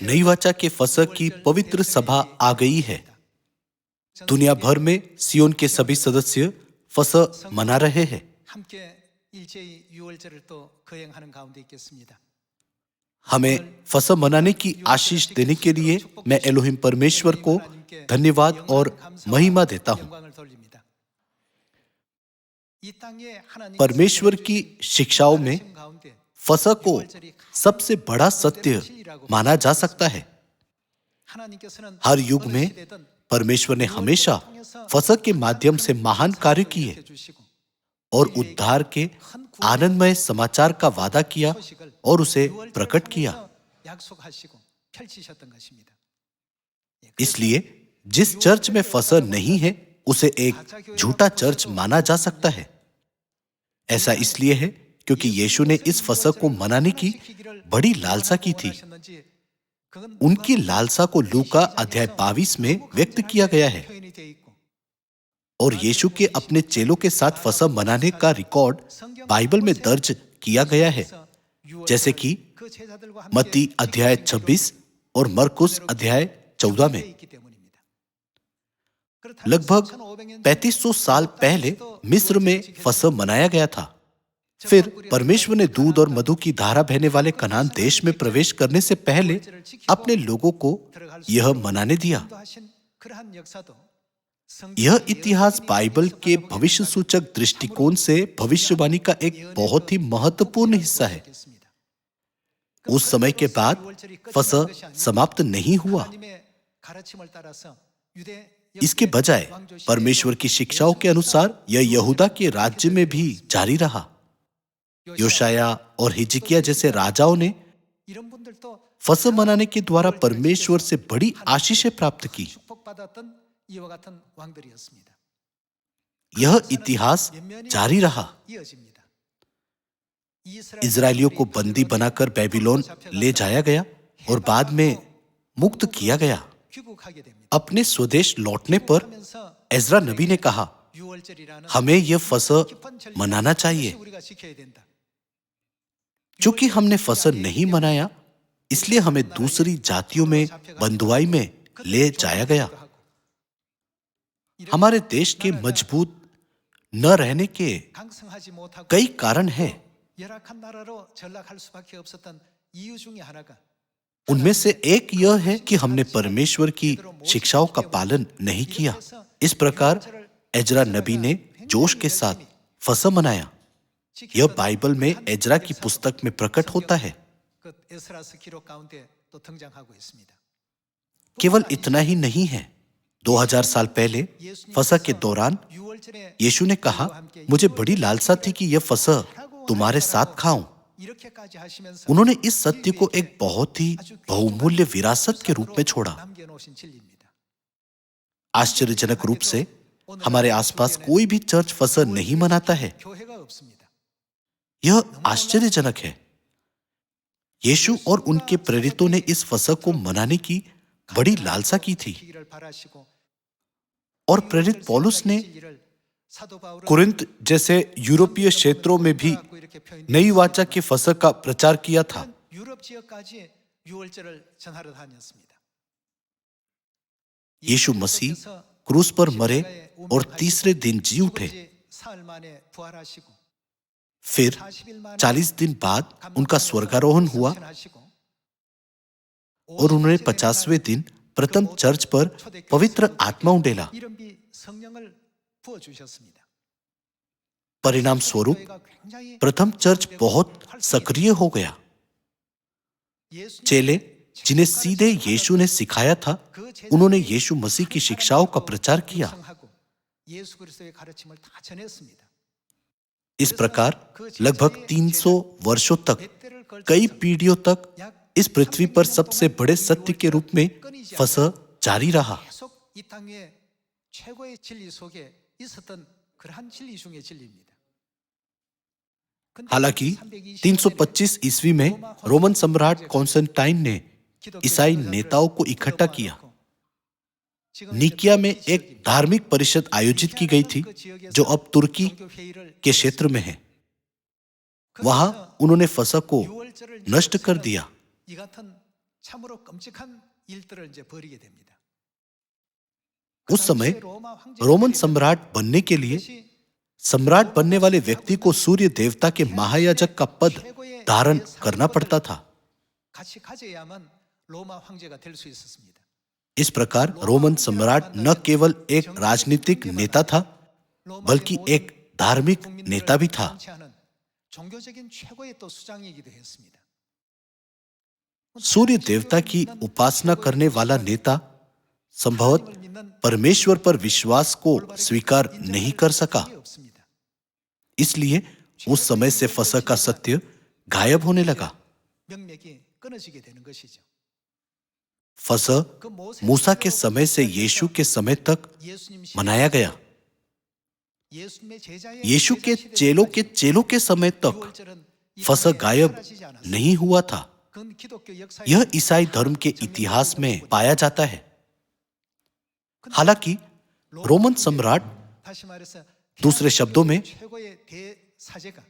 नई वाचा के फसह की पवित्र सभा आ गई है। दुनिया भर में सियोन के सभी सदस्य फसह मना रहे हैं। हमें फसह मनाने की आशीष देने के लिए मैं एलोहिम परमेश्वर को धन्यवाद और महिमा देता हूं। परमेश्वर की शिक्षाओं में फसह को सबसे बड़ा सत्य माना जा सकता है। हर युग में परमेश्वर ने हमेशा फसह के माध्यम से महान कार्य किए और उद्धार के आनंदमय समाचार का वादा किया और उसे प्रकट किया। इसलिए जिस चर्च में फसह नहीं है उसे एक झूठा चर्च माना जा सकता है। ऐसा इसलिए है क्योंकि यीशु ने इस फसह को मनाने की बड़ी लालसा की थी। उनकी लालसा को लूका अध्याय 22 में व्यक्त किया गया है और यीशु के अपने चेलों के साथ फसह मनाने का रिकॉर्ड बाइबल में दर्ज किया गया है, जैसे कि मत्ती अध्याय 26 और मरकुस अध्याय 14 में। लगभग 3500 साल पहले मिस्र में फसह मनाया गया था। फिर परमेश्वर ने दूध और मधु की धारा बहने वाले कनान देश में प्रवेश करने से पहले अपने लोगों को यह मनाने दिया। यह इतिहास बाइबल के भविष्य सूचक दृष्टिकोण से भविष्यवाणी का एक बहुत ही महत्वपूर्ण हिस्सा है। उस समय के बाद फसह समाप्त नहीं हुआ। इसके बजाय परमेश्वर की शिक्षाओं के अनुसार यह यहूदा के राज्य में भी जारी रहा। योशाया और हिजकिया जैसे राजाओं ने फसह मनाने के द्वारा परमेश्वर से बड़ी आशीषें प्राप्त की। यह इतिहास जारी रहा। इजरायलियों को बंदी बनाकर बेबीलोन ले जाया गया और बाद में मुक्त किया गया। अपने स्वदेश लौटने पर एजरा नबी ने कहा, हमें यह फसह मनाना चाहिए। चूंकि हमने फसह नहीं मनाया, इसलिए हमें दूसरी जातियों में बंधुआई में ले जाया गया। हमारे देश के मजबूत न रहने के कई कारण हैं। उनमें से एक यह है कि हमने परमेश्वर की शिक्षाओं का पालन नहीं किया। इस प्रकार एजरा नबी ने जोश के साथ फसह मनाया। यह बाइबल में एजरा की पुस्तक में प्रकट होता है। केवल इतना ही नहीं है, 2000 साल पहले फसह के दौरान यीशु ने कहा, मुझे बड़ी लालसा थी कि यह फसह तुम्हारे साथ खाऊं। उन्होंने इस सत्य को एक बहुत ही बहुमूल्य विरासत के रूप में छोड़ा। आश्चर्यजनक रूप से हमारे आसपास कोई भी चर्च फसह नहीं मनाता है। यह आश्चर्यजनक है। यीशु और उनके प्रेरितों ने इस फसह को मनाने की बड़ी लालसा की थी और प्रेरित पौलुस ने कुरिन्थ जैसे यूरोपीय क्षेत्रों में भी नई वाचा के फसह का प्रचार किया था। यीशु मसीह क्रूस पर मरे और तीसरे दिन जी उठे। फिर 40 दिन बाद उनका स्वर्गारोहण हुआ और उन्होंने 50वें दिन प्रथम चर्च पर पवित्र आत्मा उंडेला। परिणाम स्वरूप प्रथम चर्च बहुत सक्रिय हो गया। चेले जिन्हें सीधे यीशु ने सिखाया था, उन्होंने यीशु मसीह की शिक्षाओं का प्रचार किया। इस प्रकार लगभग 300 वर्षों तक, कई पीढ़ियों तक इस पृथ्वी पर सबसे बड़े सत्य के रूप में फसह जारी रहा। हालांकि 325 ईस्वी में रोमन सम्राट कॉन्स्टेंटाइन ने ईसाई नेताओं को इकट्ठा किया। निकिया में एक धार्मिक परिषद आयोजित की गई थी जो अब तुर्की के क्षेत्र में है। वहां उन्होंने फसह को नष्ट कर दिया। 참으로 끔찍한 일들을 이제 벌이게 됩니다. उस समय रोमन सम्राट बनने के लिए सम्राट बनने वाले व्यक्ति को सूर्य देवता के महायाजक का पद धारण करना पड़ता था। 같이 가져야만 로마 황제가 될 수 있었습니다. इस प्रकार रोमन सम्राट न केवल एक राजनीतिक नेता था बल्कि एक धार्मिक नेता भी था। 통치하는 종교적인 최고의 또 수장이기도 했습니다. सूर्य देवता की उपासना करने वाला नेता संभवत परमेश्वर पर विश्वास को स्वीकार नहीं कर सका, इसलिए उस समय से फसह का सत्य गायब होने लगा। 명맥이 끊어지게 되는 것이죠. फसह मूसा के समय से यीशु के समय तक मनाया गया। 예수님의 제자의 यीशु के चेलों के समय तक फसह गायब नहीं हुआ था। 그건 기독교 역사의 यह ईसाई धर्म के इतिहास में पाया जाता है। हालांकि रोमन सम्राट, 다시 말해서 दूसरे शब्दों में 최고의 대사제가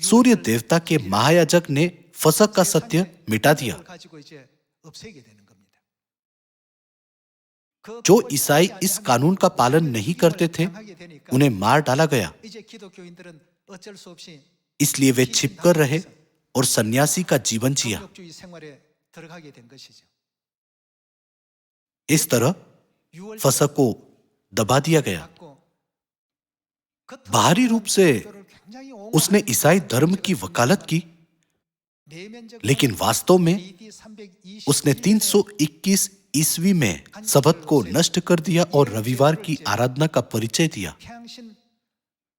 सूर्य देवता के महायाजक ने फसह का सत्य मिटा दिया। 가지고 이제 없애게 되는 겁니다. जो ईसाई इस कानून का पालन नहीं करते थे उन्हें मार डाला गया। 이제 기독교인들은 어쩔 수 없이 इसलिए वे छिपकर रहे और सन्यासी का जीवन जिया। 종족주의 생활에 들어가게 된 것이죠. इस तरह फसह को दबा दिया गया। बाहरी रूप से उसने ईसाई धर्म की वकालत की, लेकिन वास्तव में उसने 321 ईस्वी में सबत को नष्ट कर दिया और रविवार की आराधना का परिचय दिया।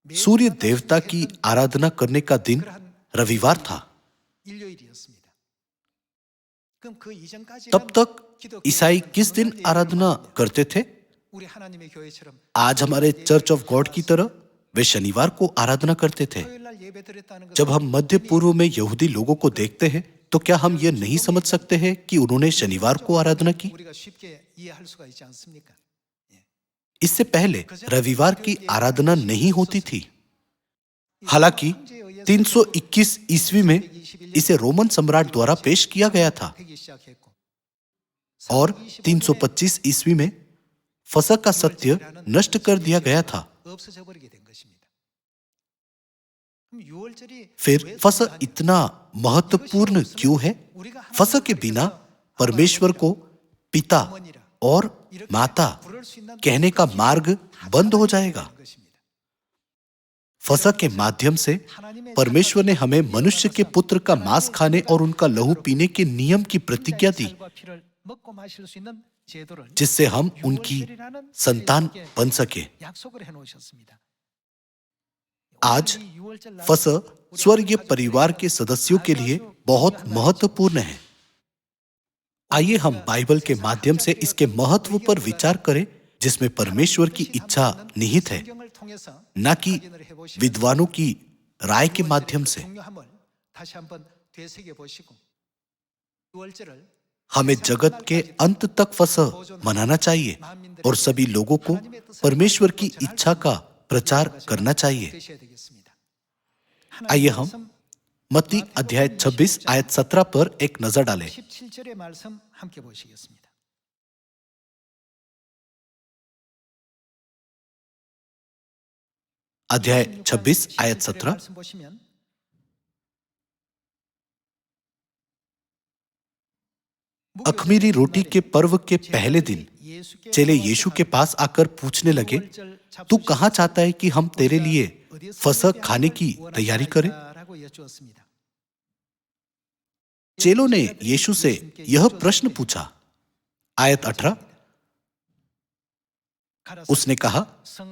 सूर्य देवता की आराधना करने का दिन रविवार था। 일요일이었습니다. 그럼 그 이전까지는 तब तक ईसाई किस दिन आराधना करते थे? 우리 하나님의 교회처럼 आज हमारे चर्च ऑफ गॉड की तरह वे शनिवार को आराधना करते थे। 토요일 날 예배드렸다는 जब हम मध्य पूर्व में यहूदी लोगों को देखते हैं तो क्या हम ये नहीं समझ सकते हैं कि उन्होंने शनिवार को आराधना की? 우리가 쉽게 이해할 수가 있지 않습니까? इससे पहले रविवार की आराधना नहीं होती थी। हालांकि 321 ईस्वी में इसे रोमन सम्राट द्वारा पेश किया गया था 되기 시작했고 और 325 ईस्वी में फसह का सत्य नष्ट कर दिया गया था। 없어져 버리게 된 것입니다. 그럼 유월절이 फिर फसह इतना महत्वपूर्ण क्यों है? फसह के बिना परमेश्वर को पिता और माता कहने का मार्ग बंद हो जाएगा। फसह के माध्यम से परमेश्वर ने हमें मनुष्य के पुत्र का मांस खाने और उनका लहू पीने के नियम की प्रतिज्ञा दी, 먹고 마실 수 있는 제도를 जिससे हम उनकी संतान बन सके। 약속을 해 놓으셨습니다. आज फसह स्वर्गीय परिवार के सदस्यों के लिए बहुत महत्वपूर्ण है। आइए हम बाइबल के माध्यम से इसके महत्व पर विचार करें, जिसमें परमेश्वर की इच्छा निहित है, 성경을 통해서 न कि 확인을 해보시면 विद्वानों की राय के माध्यम से। 중요함을 다시 한번 되새겨 보시고 유월절을 हमें जगत के अंत तक फसह मनाना चाहिए और सभी लोगों को परमेश्वर की इच्छा का प्रचार करना चाहिए। 되셔야 되겠습니다. आइए हम मत्ती अध्याय 26 आयत 17 पर एक नजर डालें। 17절의 말씀 함께 보시겠습니다. अध्याय 26 आयत 17। 말씀 보시면 अख़मीरी रोटी के पर्व के पहले दिन चेले यीशु के पास आकर पूछने लगे, तू कहाँ चाहता है कि हम तेरे लिए फसह खाने की तैयारी करें? चेलों ने यीशु से यह प्रश्न पूछा। आयत 18, उसने कहा,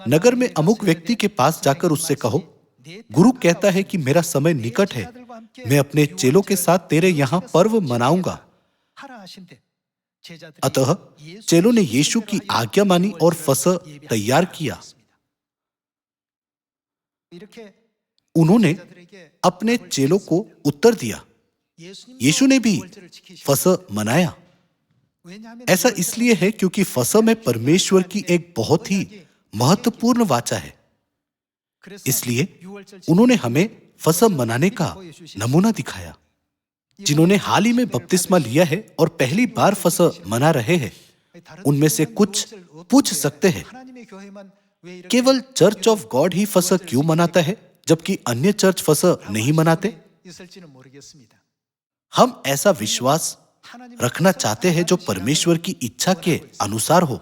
नगर में अमुक व्यक्ति के पास जाकर उससे कहो, गुरु कहता है कि मेरा समय निकट है, मैं अपने चेलों के साथ तेरे यहाँ पर्व मनाऊंगा। अतः चेलों ने यीशु की आज्ञा मानी और फसह तैयार किया। उन्होंने अपने चेलों को उत्तर दिया। यीशु ने भी फसह मनाया। ऐसा इसलिए है क्योंकि फसह में परमेश्वर की एक बहुत ही महत्वपूर्ण वाचा है। इसलिए उन्होंने हमें फसह मनाने का नमूना दिखाया। जिन्होंने हाल ही में बपतिस्मा लिया है और पहली बार फसह मना रहे हैं, उनमें से कुछ पूछ सकते हैं, केवल चर्च ऑफ गॉड ही फसह क्यों मनाता है जबकि अन्य चर्च फसह नहीं मनाते? हम ऐसा विश्वास रखना चाहते हैं जो परमेश्वर की इच्छा के अनुसार हो।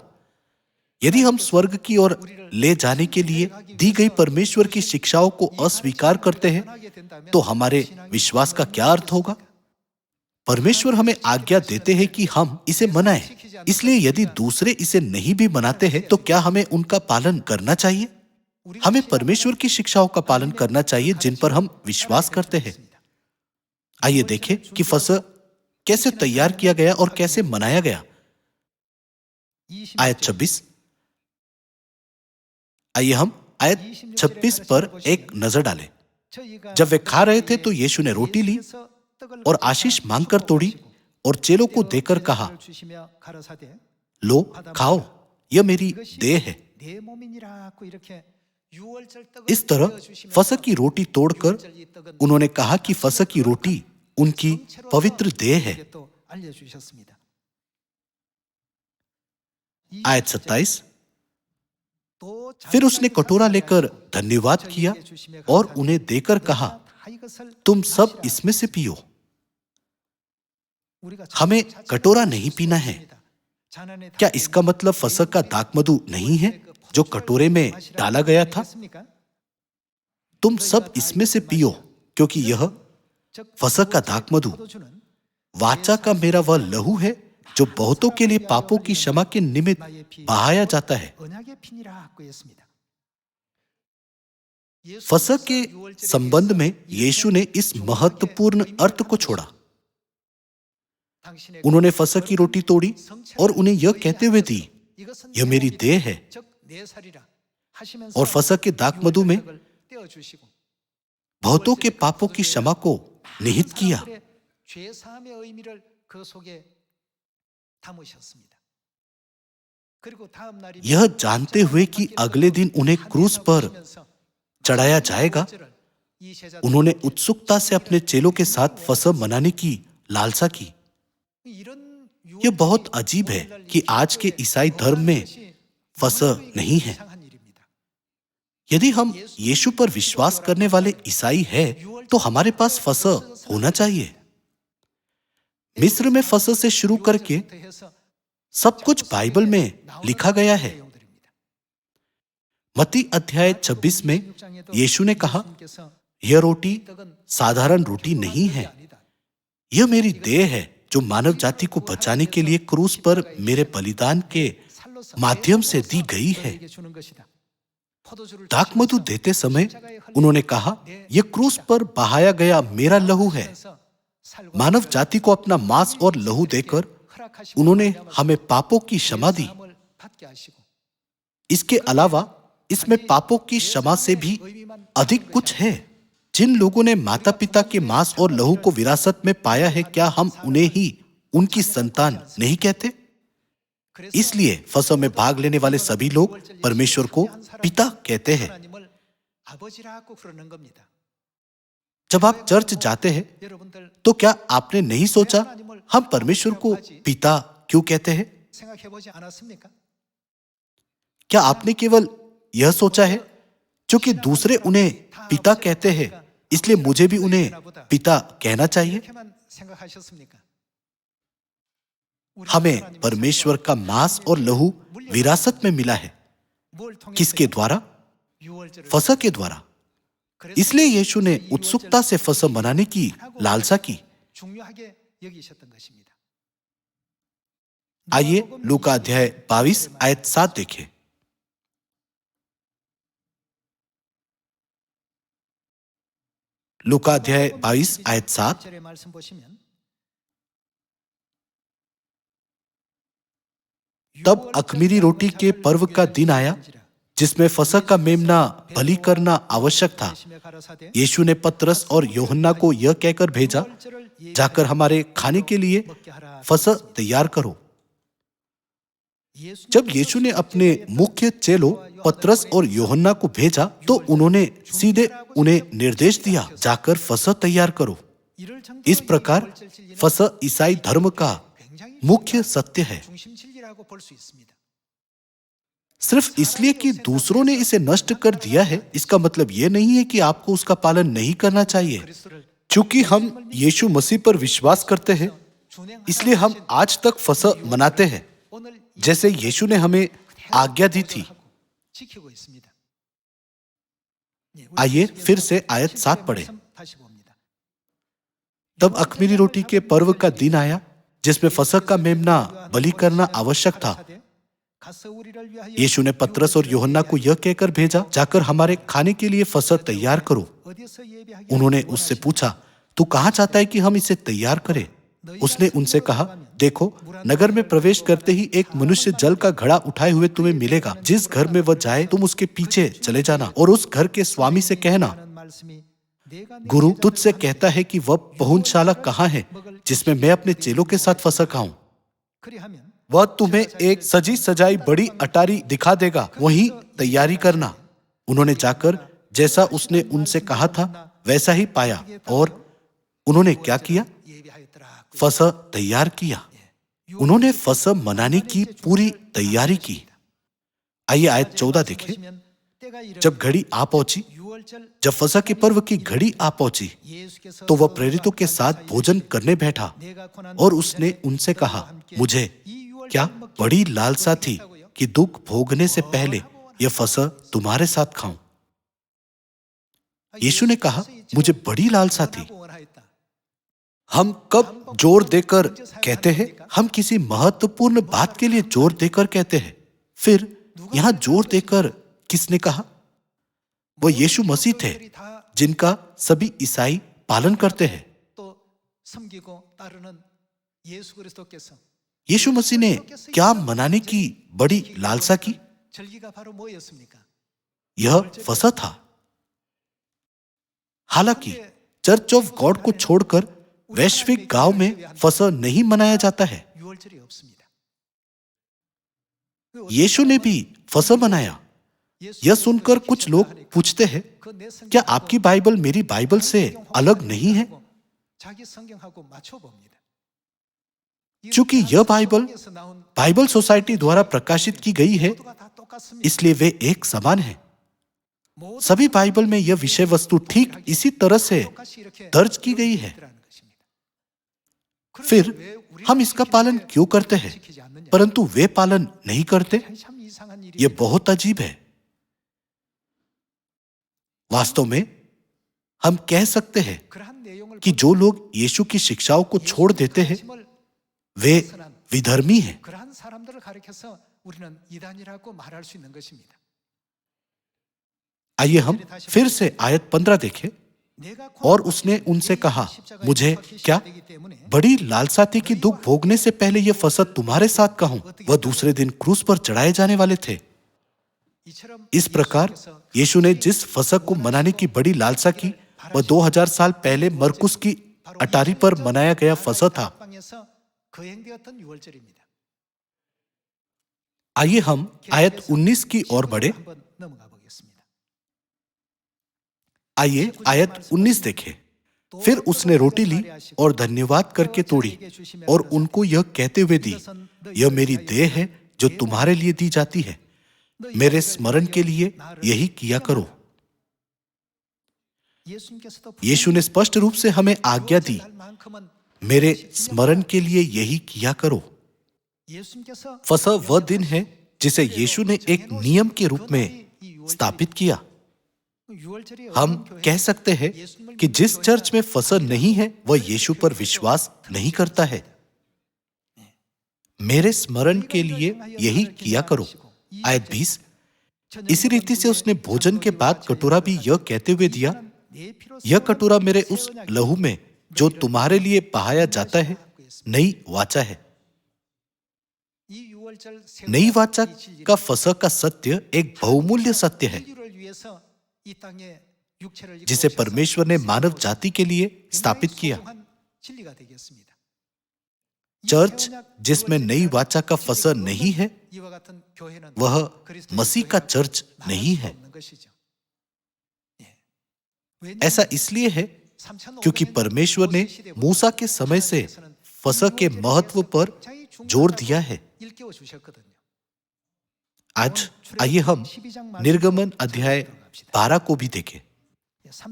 यदि हम स्वर्ग की ओर ले जाने के लिए दी गई परमेश्वर की शिक्षाओं को अस्वीकार करते हैं तो हमारे विश्वास का क्या अर्थ होगा? परमेश्वर हमें आज्ञा देते हैं कि हम इसे मनाएं, इसलिए यदि दूसरे इसे नहीं भी मनाते हैं तो क्या हमें उनका पालन करना चाहिए? हमें परमेश्वर की शिक्षाओं का पालन करना चाहिए जिन पर हम विश्वास करते हैं। आइए देखें कि फसह कैसे तैयार किया गया और कैसे मनाया गया। आयत 26। आइए हम आयत 26 पर एक नजर डालें। जब वे खा रहे थे तो यीशु ने रोटी ली और आशीष मांगकर तोड़ी और चेलों को देकर कहा, लो खाओ, यह मेरी देह है। इस तरह फसह की रोटी तोड़कर उन्होंने कहा कि फसह की रोटी उनकी पवित्र देह है। आयत 27। फिर उसने कटोरा लेकर धन्यवाद किया और उन्हें देकर कहा, तुम सब इसमें से पियो, हमें कटोरा नहीं पीना है। क्या इसका मतलब फसह का दाखमधु नहीं है जो कटोरे में डाला गया था? तुम सब इसमें से पियो क्योंकि यह फसह का दाखमधु वाचा का मेरा वह लहू है जो बहुतों के लिए पापों की क्षमा के निमित्त बहाया जाता है। फसह के संबंध में यीशु ने इस महत्वपूर्ण अर्थ को छोड़ा। उन्होंने फसह की रोटी तोड़ी और उन्हें यह कहते हुए दी, यह मेरी देह है, और फसह के दाखमधु में बहुतों के पापों की क्षमा को निहित किया। यह जानते हुए कि अगले दिन उन्हें क्रूस पर चढ़ाया जाएगा, उन्होंने उत्सुकता से अपने चेलों के साथ फसह मनाने की लालसा की। यह बहुत अजीब है कि आज के ईसाई धर्म में फसह नहीं है। यदि हम यीशु पर विश्वास करने वाले ईसाई हैं, तो हमारे पास फसह होना चाहिए। मिस्र में फसह से शुरू करके सब कुछ बाइबल में लिखा गया है। मत्ती अध्याय 26 में यीशु ने कहा, यह रोटी साधारण रोटी नहीं है, यह मेरी देह है जो मानव जाति को बचाने के लिए क्रूस पर मेरे बलिदान के माध्यम से दी गई है। दाखमधु देते समय उन्होंने कहा, यह क्रूस पर बहाया गया मेरा लहू है। मानव जाति को अपना मांस और लहू देकर उन्होंने हमें पापों की क्षमा दी। इसके अलावा इसमें पापों की क्षमा से भी अधिक कुछ है। जिन लोगों ने माता पिता के मांस और लहू को विरासत में पाया है, क्या हम उन्हें ही उनकी संतान नहीं कहते? इसलिए फसह में भाग लेने वाले सभी लोग परमेश्वर को पिता कहते हैं। जब आप चर्च जाते हैं तो क्या आपने नहीं सोचा हम परमेश्वर को पिता क्यों कहते हैं? क्या आपने केवल यह सोचा है क्योंकि दूसरे उन्हें पिता कहते हैं इसलिए मुझे भी उन्हें पिता कहना चाहिए? हमें परमेश्वर का मांस और लहू विरासत में मिला है। किसके द्वारा? फसह के द्वारा। इसलिए यीशु ने उत्सुकता से फसह मनाने की लालसा की। आइए लूका अध्याय 22 आयत 7 देखें। लूका अध्याय 22 आयत 7। तब अख़मीरी रोटी के पर्व का दिन आया जिसमें फसह का मेमना बलि करना आवश्यक था। यीशु ने पतरस और यूहन्ना को यह कहकर भेजा, जाकर हमारे खाने के लिए फसह तैयार करो। जब यीशु ने अपने मुख्य चेलों पतरस और यूहन्ना को भेजा तो उन्होंने सीधे उन्हें निर्देश दिया, जाकर फसह तैयार करो। 이를 इस 정도로 이 प्रकार 유월절 진리는 फसह ईसाई धर्म का 굉장히 मुख्य सत्य है। 중심 진리라고 볼 수 있습니다. सिर्फ इसलिए कि दूसरों ने इसे नष्ट कर दिया है, इसका मतलब यह नहीं है कि आपको उसका पालन नहीं करना चाहिए। 그리스도를 चूंकि हम यीशु मसीह पर विश्वास करते हैं, इसलिए हम आज तक फसह मनाते हैं, 오늘 जैसे यीशु ने हमें आज्ञा दी थी। 지키고 있습니다. आइए फिर से आयत 7 पढ़ें। 다시 봅니다. तब अख़मीरी रोटी के पर्व का दिन आया, जिसमें फसह का मेमना बलि करना आवश्यक था। यीशु ने पतरस और यूहन्ना को यह कहकर भेजा, जाकर हमारे खाने के लिए फसह तैयार करो। उन्होंने उससे पूछा, तू कहाँ चाहता है कि हम इसे तैयार करें? उसने उनसे कहा, देखो, नगर में प्रवेश करते ही एक मनुष्य जल का घड़ा उठाए हुए तुम्हें मिलेगा। जिस घर में वह जाए, तुम उसके पीछे चले जाना और उस घर के स्वामी से कहना, गुरु तुझसे कहता है कि वह पहुंचशाला कहाँ है, जिसमें मैं अपने चेलों के साथ फसह खाऊं। वह तुम्हें एक सजी सजाई बड़ी अटारी दिखा देगा, वहीं तैयारी करना। उन्होंने जाकर जैसा उसने उनसे कहा था वैसा ही पाया, और उन्होंने क्या किया? फसह तैयार किया। उन्होंने फसह मनाने की पूरी तैयारी की। आइए आयत 14 देखें। जब घड़ी आ पहुंची, जब फसह के पर्व की घड़ी आ पहुंची, तो वह प्रेरितों के साथ भोजन करने बैठा, और उसने उनसे कहा, मुझे क्या बड़ी लालसा थी कि दुख भोगने से पहले यह फसह तुम्हारे साथ खाऊं। यीशु ने कहा, मुझे बड़ी लालसा थी। हम कब जोर देकर कहते हैं? हम किसी महत्वपूर्ण बात के लिए जोर देकर कहते हैं। फिर यहां जोर देकर किसने कहा? वह यीशु मसीह थे, जिनका सभी ईसाई पालन करते हैं। यीशु मसीह ने क्या मनाने की बड़ी लालसा की? यह फसह था। हालांकि चर्च ऑफ गॉड को छोड़कर वैश्विक गांव में फसह नहीं मनाया जाता है। यीशु ने भी फसह मनाया। यह सुनकर कुछ लोग पूछते हैं, क्या आपकी बाइबल मेरी बाइबल से अलग नहीं है? चूंकि यह बाइबल सोसाइटी द्वारा प्रकाशित की गई है, इसलिए वे एक समान हैं। सभी बाइबल में यह विषय वस्तु ठीक इसी तरह से दर्ज की गई है। फिर हम इसका पालन क्यों करते हैं, परंतु वे पालन नहीं करते? यह बहुत अजीब है। वास्तव में हम कह सकते हैं कि जो लोग यीशु की शिक्षाओं को छोड़ देते हैं, वे विधर्मी हैं। आइए हम फिर से आयत 15 देखें। और उसने उनसे कहा, मुझे क्या बड़ी लालसा थी कि दुख भोगने से पहले यह फसह तुम्हारे साथ खाऊं। वह दूसरे दिन क्रूस पर चढ़ाए जाने वाले थे। इस प्रकार यीशु ने जिस फसह को मनाने की बड़ी लालसा की, वह 2000 साल पहले मरकुस की अटारी पर मनाया गया फसह था। आइए हम आयत 19 की ओर बढ़े। आइए आयत 19 देखें। फिर उसने रोटी ली और धन्यवाद करके तोड़ी और उनको यह कहते हुए दी, यह मेरी देह है जो तुम्हारे लिए दी जाती है। मेरे स्मरण के लिए यही किया करो। यीशु ने स्पष्ट रूप से हमें आज्ञा दी, मेरे स्मरण के लिए यही किया करो। फसह वह दिन है जिसे यीशु ने एक नियम के रूप में स्थापित किया। हम कह सकते हैं कि जिस चर्च में फसह नहीं है, वह यीशु पर विश्वास नहीं करता है। मेरे स्मरण के लिए यही किया करो। आयत 20। इसी रीति से उसने भोजन के बाद कटोरा भी यह कहते हुए दिया, यह कटोरा मेरे उस लहू में जो तुम्हारे लिए बहाया जाता है नई वाचा है। नई वाचा का फसह का सत्य एक बहुमूल्य सत्य है, जिसे परमेश्वर ने मानव जाति के लिए स्थापित किया। चर्च जिसमें नई वाचा का फसह नहीं है, वह मसीह का चर्च नहीं है। ऐसा इसलिए है क्योंकि परमेश्वर ने मूसा के समय से फसह के महत्व पर जोर दिया है। आज आइए हम निर्गमन अध्याय 12 को भी देखें।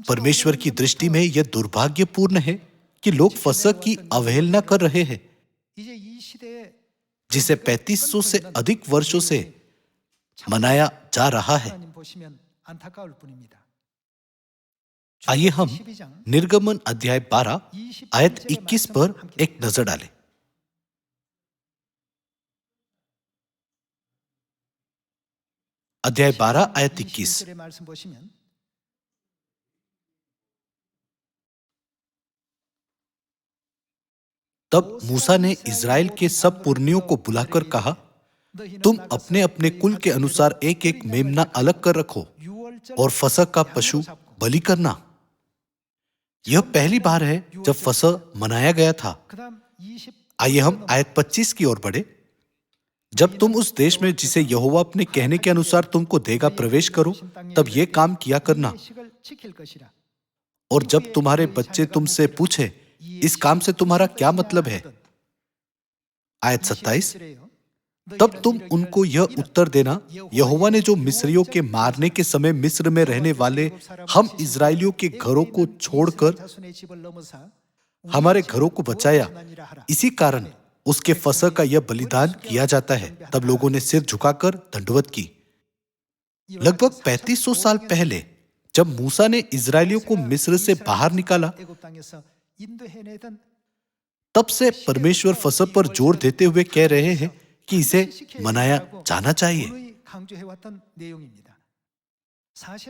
परमेश्वर की दृष्टि में यह दुर्भाग्यपूर्ण है कि लोग फसह की अवहेलना कर रहे हैं, जिसे 3500 से अधिक वर्षों से मनाया जा रहा है। आइए हम निर्गमन अध्याय 12 आयत 21 पर एक नजर डालें। अध्याय 12 आयत 21। तब मूसा ने इज़राइल के सब पुरनियों को बुलाकर कहा, तुम अपने अपने कुल के अनुसार एक एक मेमना अलग कर रखो और फसह का पशु बलि करना। यह पहली बार है जब फसह मनाया गया था। आइए हम आयत 25 की ओर बढ़े। जब तुम उस देश में जिसे यहोवा अपने कहने के अनुसार तुमको देगा प्रवेश करो, तब ये काम किया करना। और जब तुम्हारे बच्चे तुमसे पूछे, इस काम से तुम्हारा क्या मतलब है? आयत 27। तब तुम उनको यह उत्तर देना, यहोवा ने जो मिस्रियों के मारने के समय मिस्र में रहने वाले हम इजरायलियों के घरों को छोड़कर हमारे घरों को बचाया, इसी कारण उसके फसह का यह बलिदान किया जाता है। तब लोगों ने सिर झुकाकर दंडवत की। लगभग 3500 साल पहले जब मूसा ने इजरायलियों को मिस्र से बाहर निकाला, तब से परमेश्वर फसह पर जोर देते हुए कह रहे हैं कि इसे मनाया जाना चाहिए।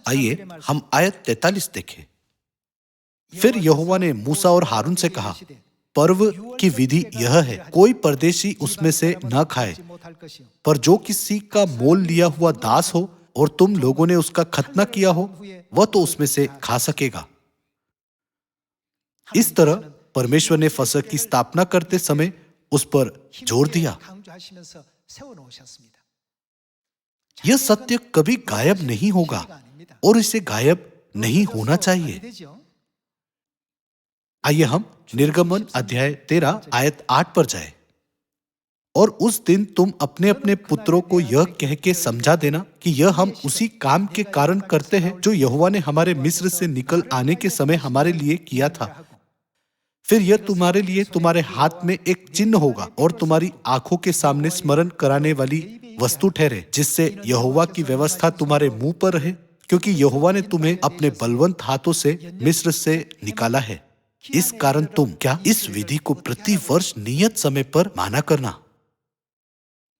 आइए हम आयत 43 देखें। फिर यहोवा ने मूसा और हारून से कहा, पर्व की विधि यह है, कोई परदेशी उसमें से न खाए, पर जो किसी का मोल लिया हुआ दास हो और तुम लोगों ने उसका खतना किया हो, वह तो उसमें से खा सकेगा। इस तरह परमेश्वर ने फसह की स्थापना करते समय उस पर जोर दिया। यह सत्य कभी गायब नहीं होगा और इसे गायब नहीं होना चाहिए। आइए हम निर्गमन अध्याय 13 आयत 8 पर जाएं। और उस दिन तुम अपने अपने पुत्रों को यह कह के समझा देना कि यह हम उसी काम के कारण करते हैं जो यहोवा ने हमारे मिस्र से निकल आने के समय हमारे लिए किया था। फिर यह तुम्हारे लिए तुम्हारे हाथ में एक चिन्ह होगा और तुम्हारी आंखों के सामने स्मरण कराने वाली वस्तु ठहरे, जिससे यहोवा की व्यवस्था तुम्हारे मुंह पर रहे, क्योंकि यहोवा ने तुम्हें अपने बलवंत हाथों से मिस्र से निकाला है। इस कारण तुम क्या इस विधि को प्रति वर्ष नियत समय पर माना करना।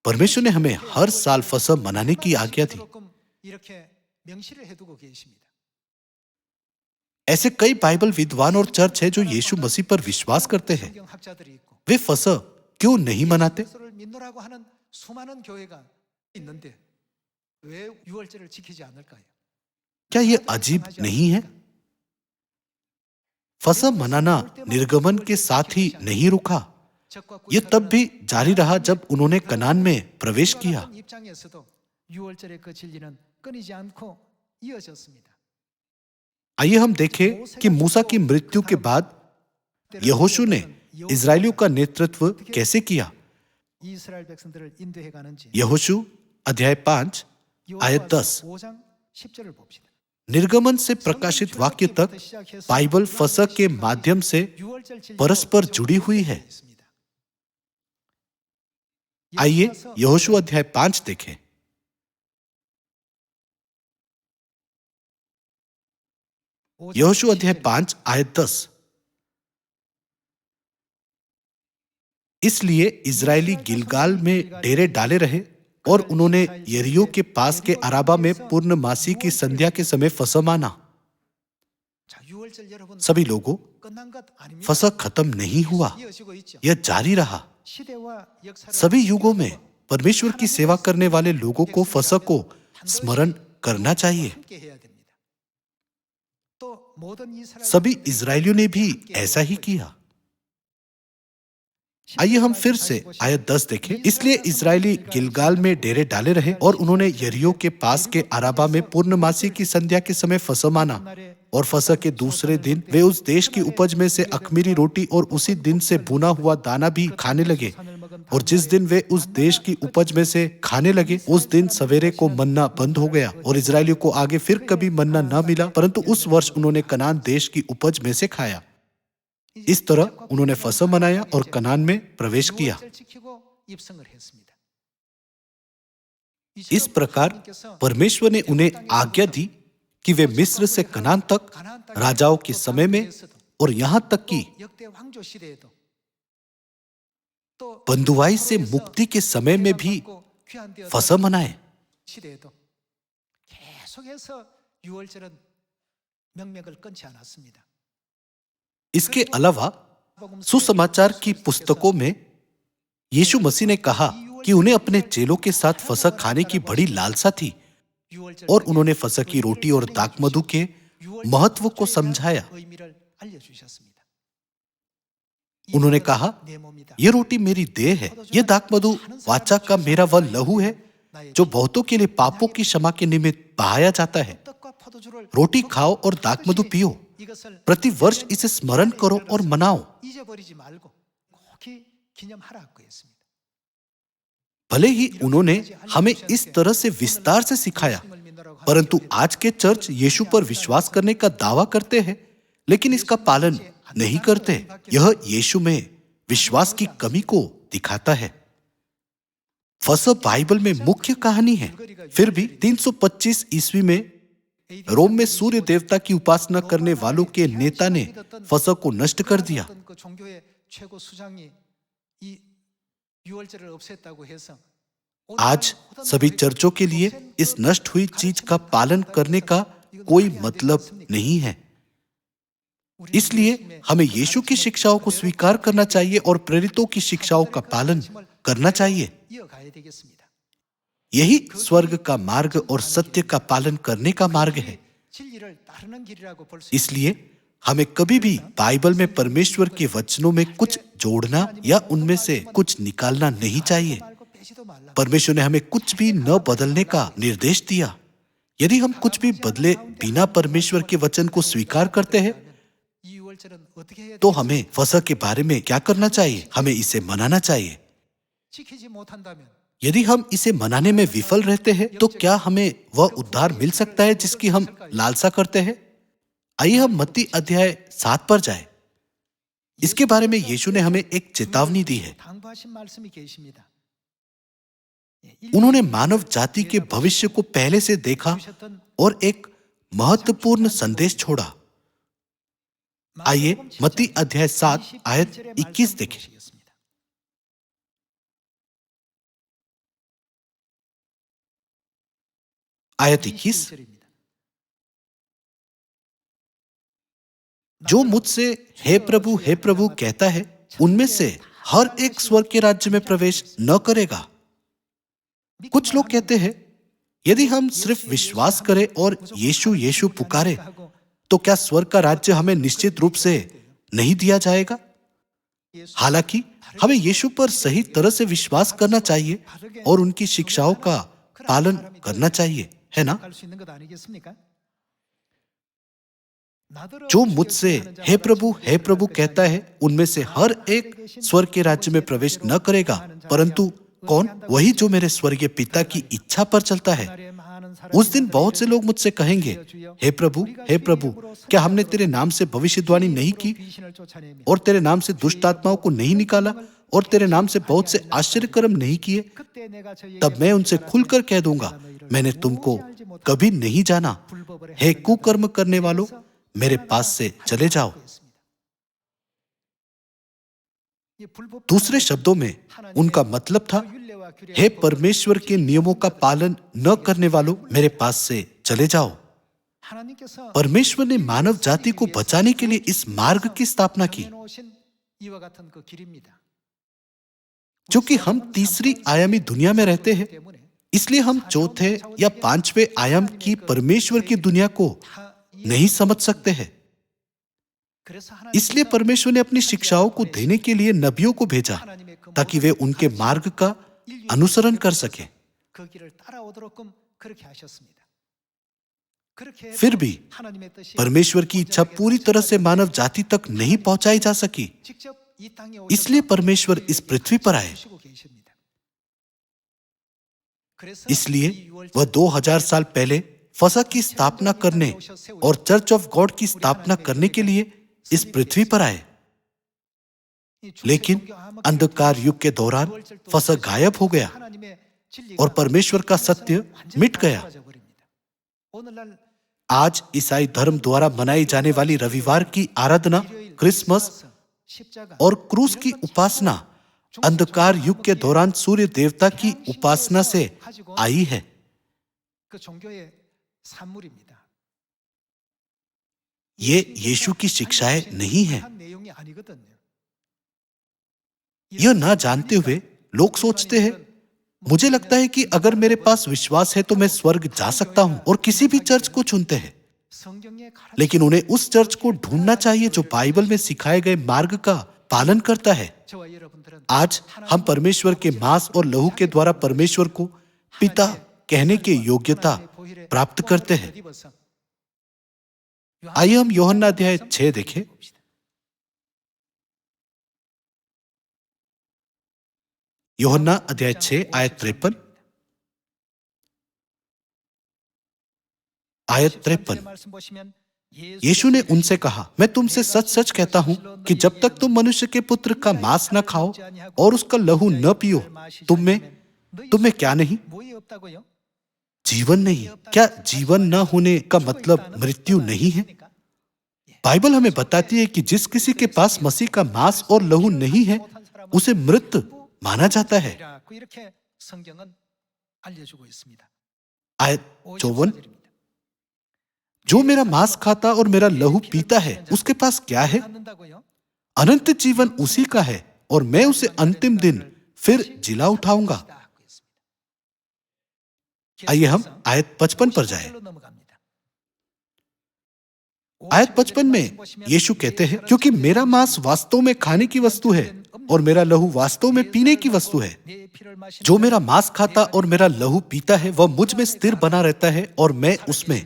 परमेश्वर ने हमें हर साल फसह मनाने की आज्ञा दी। ऐसे कई बाइबल विद्वान और चर्च है जो यीशु मसीह पर विश्वास करते हैं। वे फसह क्यों नहीं मनाते? क्या यह अजीब नहीं है? फसह मनाना निर्गमन के साथ ही नहीं रुका, यह तब भी जारी रहा जब उन्होंने कनान में प्रवेश किया। आइए हम देखें कि मूसा की मृत्यु के बाद यहोशू ने इजरायलियों का नेतृत्व कैसे किया। यहोशू अध्याय 5 आयत 10। निर्गमन से प्रकाशित वाक्य तक बाइबल फसह के माध्यम से परस्पर जुड़ी हुई है। आइए यहोशू अध्याय 5 देखें। यहोशू अध्याय 5 आयत 10। इसलिए इजरायली गिलगाल में डेरे डाले रहे और उन्होंने यरीहो के पास के अराबा में पूर्णमासी की संध्या के समय फसह माना। सभी लोगों, फसह खत्म नहीं हुआ, यह जारी रहा। सभी युगों में परमेश्वर की सेवा करने वाले लोगों को फसह को स्मरण करना चाहिए। सभी इजरायलियों ने भी ऐसा ही किया। आइए हम फिर से आयत 10 देखें। इसलिए इजरायली गिलगाल में डेरे डाले रहे और उन्होंने यरीहो के पास के अराबा में पूर्णमासी की संध्या के समय फसह माना। और फसह के दूसरे दिन वे उस देश की उपज में से अख़मीरी रोटी और उसी दिन से भुना हुआ दाना भी खाने लगे। और जिस दिन वे उस देश की उपज में से खाने लगे उस दिन सवेरे को मन्ना बंद हो गया और इजरायलियों को आगे फिर कभी मन्ना न मिला, परंतु उस वर्ष उन्होंने कनान देश की उपज में से खाया। इस तरह उन्होंने फसह मनाया और कनान में प्रवेश किया। इस प्रकार परमेश्वर ने उन्हें आज्ञा दी कि वे मिस्र से कनान तक राजाओं के समय में और यहां तक कि बंधुआई से मुक्ति के समय में भी फसह मनाए। इसके अलावा सुसमाचार की पुस्तकों में यीशु मसीह ने कहा कि उन्हें अपने चेलों के साथ फसह खाने की बड़ी लालसा थी और उन्होंने फसह की रोटी और दाखमधु के महत्व को समझाया। उन्होंने कहा, यह रोटी मेरी देह है, यह दाखमधु वाचा का मेरा वह लहू है जो बहुतों के लिए पापों की क्षमा के निमित्त बहाया जाता है। रोटी खाओ और दाखमधु पियो, प्रति वर्ष इसे स्मरण करो और मनाओ। भले ही उन्होंने हमें इस तरह से विस्तार से सिखाया, परंतु आज के चर्च यीशु पर विश्वास करने का दावा करते हैं लेकिन इसका पालन नहीं करते। यह यीशु में विश्वास की कमी को दिखाता है। फसह बाइबल में मुख्य कहानी है। फिर भी 325 ईस्वी में रोम में सूर्य देवता की उपासना करने वालों के नेता ने फसह को नष्ट कर दिया। आज सभी चर्चों के लिए इस नष्ट हुई चीज का पालन करने का कोई मतलब नहीं है। इसलिए हमें यीशु की शिक्षाओं को स्वीकार करना चाहिए और प्रेरितों की शिक्षाओं का पालन करना चाहिए। यही स्वर्ग का मार्ग और सत्य का पालन करने का मार्ग है। इसलिए हमें कभी भी बाइबल में परमेश्वर के वचनों में कुछ जोड़ना या उनमें से कुछ निकालना नहीं चाहिए। परमेश्वर ने हमें कुछ भी न बदलने का निर्देश दिया। यदि हम कुछ भी बदले बिना परमेश्वर के वचन को स्वीकार करते हैं तो हमें फसह के बारे में क्या करना चाहिए? हमें इसे मनाना चाहिए। यदि हम इसे मनाने में विफल रहते हैं तो क्या हमें वह उद्धार मिल सकता है जिसकी हम लालसा करते हैं? आइए हम मत्ती अध्याय 7 पर जाएं। इसके बारे में यीशु ने हमें एक चेतावनी दी है। उन्होंने मानव जाति के भविष्य को पहले से देखा और एक महत्वपूर्ण संदेश छोड़ा। आइए मत्ती अध्याय 7 आयत 21 देखें। आयत 21, जो मुझसे हे प्रभु कहता है उनमें से हर एक स्वर्ग के राज्य में प्रवेश न करेगा। कुछ लोग कहते हैं यदि हम सिर्फ विश्वास करें और यीशु यीशु पुकारे तो क्या स्वर्ग का राज्य हमें निश्चित रूप से नहीं दिया जाएगा? हालांकि हमें यीशु पर सही तरह से विश्वास करना चाहिए और उनकी शिक्षाओं का पालन करना चाहिए, है ना? जो मुझसे हे प्रभु कहता है उनमें से हर एक स्वर्ग के राज्य में प्रवेश न करेगा, परंतु कौन? वही जो मेरे स्वर्गीय पिता की इच्छा पर चलता है। उस दिन बहुत से लोग मुझसे कहेंगे, हे प्रभु क्या हमने तेरे नाम से भविष्यवाणी नहीं की और तेरे नाम से दुष्ट आत्माओं को नहीं निकाला और तेरे नाम से बहुत से आश्चर्य कर्म नहीं किए? तब मैं उनसे खुलकर कह दूंगा, मैंने तुमको कभी नहीं जाना। हे कुकर्म करने वालों, मेरे पास से चले जाओ। दूसरे शब्दों में उनका मतलब था, हे परमेश्वर के नियमों का पालन न करने वालों, मेरे पास से चले जाओ। परमेश्वर ने मानव जाति को बचाने के लिए इस मार्ग की स्थापना की। क्योंकि हम तीसरी आयामी दुनिया में रहते हैं, इसलिए हम चौथे या पांचवें आयाम की परमेश्वर की दुनिया को नहीं समझ सकते हैं। इसलिए परमेश्वर ने अपनी शिक्षाओं को देने के लिए नबियों को भेजा ताकि वे उनके मार्ग का अनुसरण कर सके। 그렇게 फिर भी 하나님의 뜻이 परमेश्वर की इच्छा पूरी तरह से मानव जाति तक नहीं पहुंचाई जा सकी। 직접 이 땅에 इसलिए परमेश्वर इस पृथ्वी पर आए। 오시고 계십니다. 그래서 इसलिए 이 유월절 वह 2000 साल पहले फसह की स्थापना करने और चर्च ऑफ गॉड की स्थापना करने के लिए इस पृथ्वी पर आए। 이 लेकिन 종교함은 अंधकार युग के दौरान 유월절도 फसह गायब हो गया 하나님의 진리가 और परमेश्वर का सत्य 완전히 मिट गया। 사라져 버립니다. 오늘날 आज ईसाई धर्म द्वारा मनाई जाने वाली रविवार की आराधना, 일요일 क्रिसमस 십자가 और क्रूस की उपासना अंधकार युग के दौरान सूर्य देवता की उपासना से आई है। 그 종교의 산물입니다. ये यीशु की शिक्षाएं नहीं है। 한 내용이 아니거든요. यह ना जानते हुए लोग सोचते हैं, मुझे लगता है कि अगर मेरे पास विश्वास है तो मैं स्वर्ग जा सकता हूं, और किसी भी चर्च को चुनते हैं। 성경의 가르침 लेकिन उन्हें उस चर्च को ढूंढना चाहिए जो बाइबल में सिखाए गए मार्ग का पालन करता है। 저와 여러분들은 आज हम परमेश्वर के मांस और लहू के द्वारा परमेश्वर को पिता कहने की योग्यता प्राप्त करते हैं। आइए हम यूहन्ना अध्याय 6 देखें। यूहन्ना अध्याय 6 आयत 53। आयत 53। यीशु ने उनसे कहा, मैं तुमसे सच सच कहता हूं कि जब तक तुम मनुष्य के पुत्र का मांस न खाओ और उसका लहू न पियो, तुम्हें क्या नहीं? 뭐에 없다고요? जीवन नहीं। क्या जीवन न होने का मतलब मृत्यु नहीं है? बाइबल हमें बताती है कि जिस किसी के पास मसीह का मांस और लहू नहीं है, उसे मृत माना जाता है। 그 이렇게 성경은 알려주고 있습니다. आयत 54। जो मेरा मांस खाता और मेरा लहू पीता है, उसके पास क्या है? 갖는다고요? अनंत जीवन उसी का है, और मैं उसे अंतिम दिन फिर जिला उठाऊंगा। आइए हम आयत 55 पर जाएं। आयत 55 में यीशु कहते हैं, क्योंकि मेरा मांस वास्तव में खाने की वस्तु है और मेरा लहू वास्तव में पीने की वस्तु है। जो मेरा मांस खाता और मेरा लहू पीता है, वह मुझ में स्थिर बना रहता है और मैं उसमें।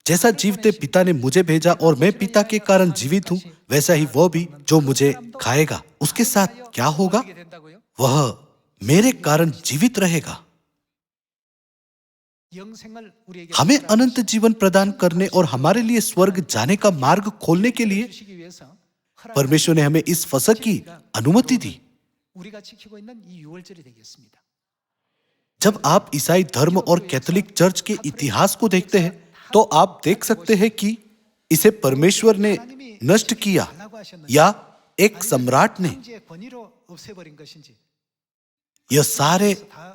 जैसा जीवते पिता ने मुझे भेजा और मैं पिता के कारण जीवित हूं, वैसा ही वह भी जो मुझे खाएगा, उसके साथ क्या होगा? वह मेरे कारण जीवित रहेगा। हमें अनंत जीवन प्रदान करने और हमारे लिए स्वर्ग जाने का मार्ग खोलने के लिए परमेश्वर ने हमें इस फसह की अनुमति दी। जब आप ईसाई धर्म और कैथोलिक चर्च के इतिहास को देखते हैं, तो आप देख सकते हैं कि इसे परमेश्वर ने नष्ट किया या एक सम्राट ने। यह सारे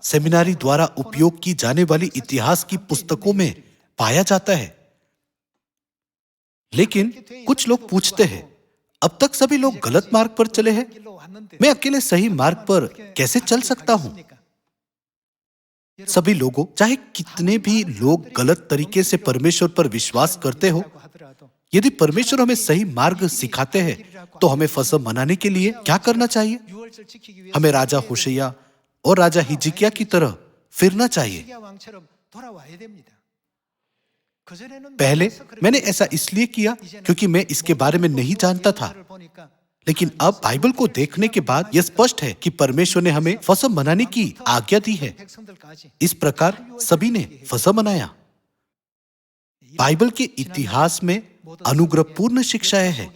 सेमिनारी द्वारा उपयोग की जाने वाली इतिहास की पुस्तकों में पाया जाता है। लेकिन कुछ लोग पूछते हैं, अब तक सभी लोग गलत मार्ग पर चले हैं, मैं अकेले सही मार्ग पर कैसे चल सकता हूं? सभी लोगों, चाहे कितने भी लोग गलत तरीके से परमेश्वर पर विश्वास करते हो, यदि परमेश्वर हमें सही मार्ग सिखाते हैं, तो हमें फसह मनाने के लिए क्या करना चाहिए? हमें राजा होशैया और राजा हिजकिय्याह की तरह फिरना चाहिए। पहले मैंने ऐसा इसलिए किया क्योंकि मैं इसके बारे में नहीं जानता था, लेकिन अब बाइबल को देखने के बाद यह स्पष्ट है कि परमेश्वर ने हमें फसह मनाने की आज्ञा दी है। इस प्रकार सभी ने फसह मनाया। बाइबल के इतिहास में अनुग्रहपूर्ण शिक्षाएं हैं।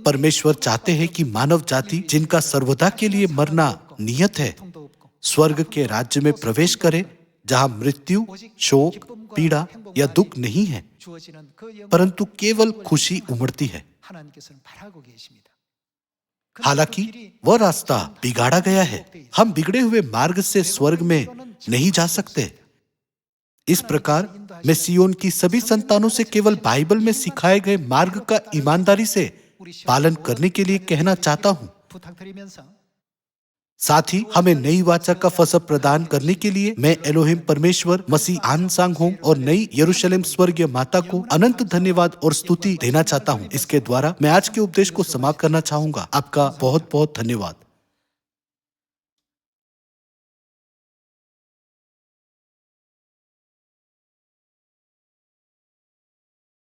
परमेश्वर चाहते हैं कि मानव जाति, जिनका सर्वदा के लिए मरना नियत है, स्वर्ग के राज्य में प्रवेश करे, जहां मृत्यु, शोक, पीड़ा या दुख नहीं है, परंतु केवल खुशी उमड़ती है। हालांकि वह रास्ता बिगाड़ा गया है। हम बिगड़े हुए मार्ग से स्वर्ग में नहीं जा सकते। इस प्रकार मैं सियोन की सभी संतानों से केवल बाइबल में सिखाए गए मार्ग का ईमानदारी से पालन करने के लिए कहना चाहता हूं। साथ ही हमें नई वाचा का फसह प्रदान करने के लिए मैं एलोहिम परमेश्वर, मसीह आन सांग होंग और नई यरूशलेम स्वर्गीय माता को अनंत धन्यवाद और स्तुति देना चाहता हूं। इसके द्वारा मैं आज के उपदेश को समाप्त करना चाहूंगा। आपका बहुत बहुत धन्यवाद।